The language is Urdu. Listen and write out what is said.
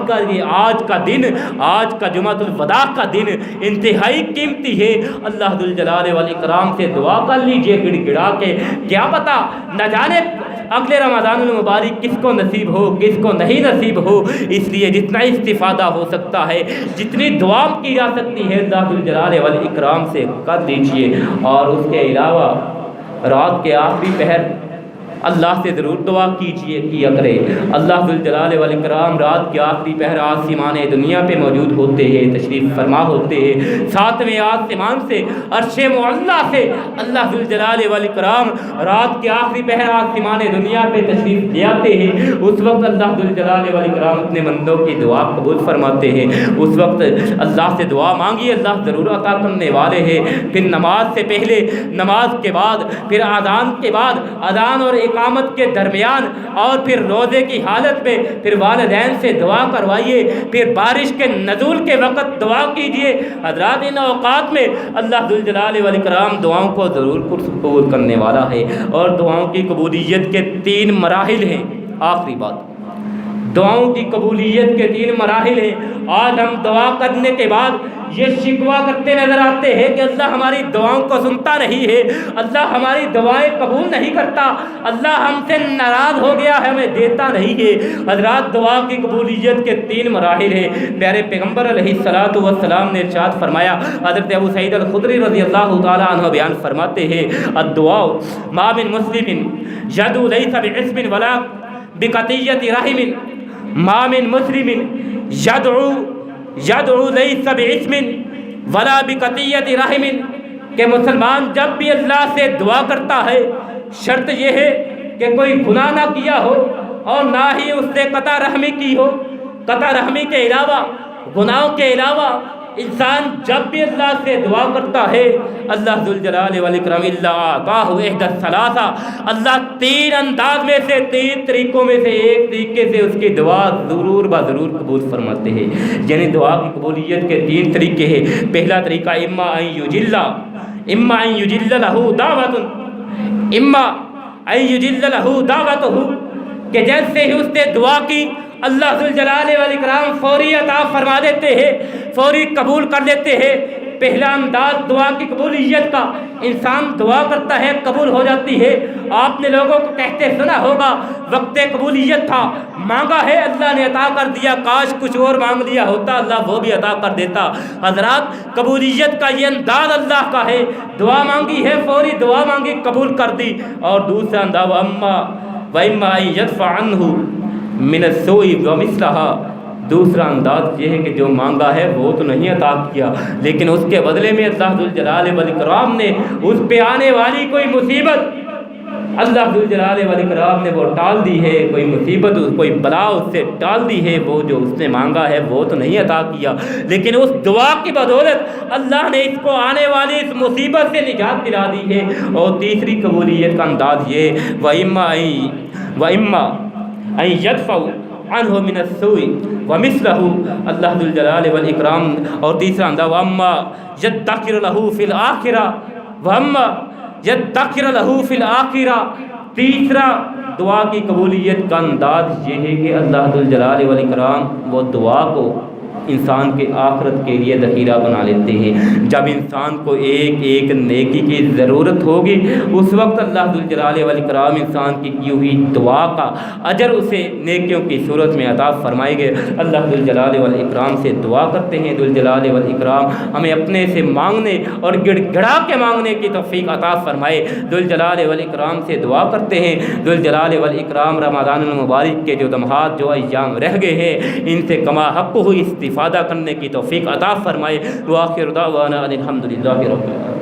کا یہ آج کا دن، آج کا جمعۃ الوداع کا دن انتہائی قیمتی ہے۔ اللہ ذوالجلال والاکرام سے دعا کر لیجئے گڑ گڑا کے، کیا پتہ نہ جانے اگلے رمضان المبارک کس کو نصیب ہو کس کو نہیں نصیب ہو۔ اس لیے جتنا استفادہ ہو سکتا ہے، جتنی دعا کی جا سکتی ہے اللہ ذوالجلال والاکرام سے کر دیجئے۔ اور اس کے علاوہ رات کے آخری پہر اللہ سے ضرور دعا کیا کرے۔ اللہ ذوالجلال والاکرام رات کے آخری پہر آسمان دنیا پہ موجود ہوتے ہیں، تشریف فرما ہوتے ہیں۔ ساتویں آسمان سے عرش معلیٰ سے اللہ ذوالجلال والاکرام رات کے آخری پہر آسمان دنیا پہ تشریف لے آتے ہیں۔ اس وقت اللہ ذوالجلال والاکرام اپنے بندوں کی دعا قبول فرماتے ہیں۔ اس وقت اللہ سے دعا مانگی، اللہ ضرور عطا کرنے والے ہیں۔ پھر نماز سے پہلے، نماز کے بعد، پھر اذان کے بعد، اذان اور اقامت کے درمیان، اور پھر روزے کی حالت میں پھر والدین سے دعا کروائیے۔ پھر بارش کے نزول کے وقت دعا کیجیے۔ حضرات ان اوقات میں اللہ ذوالجلال والاکرام دعاؤں کو ضرور قبول کرنے والا ہے۔ اور دعاؤں کی قبولیت کے 3 مراحل ہیں۔ آخری بات، دعاؤں کی قبولیت کے 3 مراحل ہیں۔ آج ہم دعا کرنے کے بعد یہ شکوہ کرتے نظر آتے ہیں کہ اللہ ہماری دعاؤں کو سنتا نہیں ہے، اللہ ہماری دعائیں قبول نہیں کرتا، اللہ ہم سے ناراض ہو گیا ہے، ہمیں دیتا نہیں ہے۔ حضرات دعا کی قبولیت کے 3 مراحل ہیں۔ پیارے پیغمبر علیہ الصلوۃ والسلام نے ارشاد فرمایا، حضرت ابو سعید الخدری رضی اللہ تعالی عنہ بیان فرماتے ہیں، الدعاء ما من مسلم یدعو لیس بعصم ولا بقطیۃ رحم، ما من مسلم یدعو لیس بعصم ولا بقطیۃ رحم، کہ مسلمان جب بھی اللہ سے دعا کرتا ہے، شرط یہ ہے کہ کوئی گناہ نہ کیا ہو اور نہ ہی اس نے قطع رحمی کی ہو۔ قطع رحمی کے علاوہ، گناہوں کے علاوہ انسان جب بھی اللہ سے دعا کرتا ہے، اللہ ذوالجلال والاکرام الا اعطاہ احدی الثلاثہ، اللہ 3 انداز میں سے، 3 طریقوں میں سے ایک طریقے سے اس کی دعا ضرور قبول فرماتے ہیں۔ یعنی دعا کی قبولیت کے 3 طریقے ہیں۔ پہلا طریقہ اما ان یجل لہ دعوت، اما ان یجل لہ دعوتہ، کہ جیسے ہی اس نے دعا کی اللہ ذوالجلال والاکرام فوری عطا فرما دیتے ہیں، فوری قبول کر لیتے ہیں۔ پہلا انداز دعا کی قبولیت کا، انسان دعا کرتا ہے قبول ہو جاتی ہے۔ آپ نے لوگوں کو کہتے سنا ہوگا، وقت قبولیت تھا، مانگا ہے اللہ نے عطا کر دیا، کاش کچھ اور مانگ لیا ہوتا اللہ وہ بھی عطا کر دیتا۔ حضرات قبولیت کا یہ انداز اللہ کا ہے، دعا مانگی ہے، فوری دعا مانگی، قبول کر دی۔ اور دوسرا انداز وَإِمَّا أَن يَدْفَعَ عَنْهُ مِنَ السُّوءِ وَمِثْلَهَا، دوسرا انداز یہ ہے کہ جو مانگا ہے وہ تو نہیں عطا کیا، لیکن اس کے بدلے میں اللہ ذوالجلال والاکرام نے اس پہ آنے والی کوئی مصیبت اللہ ذوالجلال والاکرام نے وہ ٹال دی ہے، کوئی مصیبت کوئی بلا اس سے ٹال دی ہے، وہ جو اس نے مانگا ہے وہ تو نہیں عطا کیا، لیکن اس دعا کی بدولت اللہ نے اس کو آنے والی اس مصیبت سے نجات دلا دی ہے۔ اور تیسری قبولیت کا انداز یہ وَإِمَّا أَن يَدْفَعَ عَنْهُ مِنَ السُّوءِ وَمِثْلَهُ، اللہ ذوالجلال والاکرام۔ اور تیسرا انداز وَأَمَّا يَدَّخِرُ لَهُ فِي الْآخِرَةِ، وَأَمَّا يَدَّخِرُ لَهُ فِي الْآخِرَةِ۔ تیسرا دعا کی قبولیت کا انداز یہ ہے کہ اللہ ذوالجلال والاکرام وہ دعا کو انسان کے آخرت کے لیے ذخیرہ بنا لیتے ہیں۔ جب انسان کو ایک ایک نیکی کی ضرورت ہوگی، اس وقت اللہ ذوالجلال والاکرام انسان کی کی ہوئی دعا کا اجر اسے نیکیوں کی صورت میں عطا فرمائے گے۔ اللہ ذوالجلال والاکرام سے دعا کرتے ہیں، ذوالجلال والاکرام ہمیں اپنے سے مانگنے اور گڑ گڑا کے مانگنے کی توفیق عطا فرمائے۔ ذوالجلال والاکرام سے دعا کرتے ہیں، ذوالجلال والاکرام رمضان المبارک کے جو لمحات جو ایام رہ گئے ہیں، ان سے کما حق ہوئی استفادہ کرنے کی توفیق عطا فرمائے۔ وآخر دعوانا ان الحمد للہ رب العالمین۔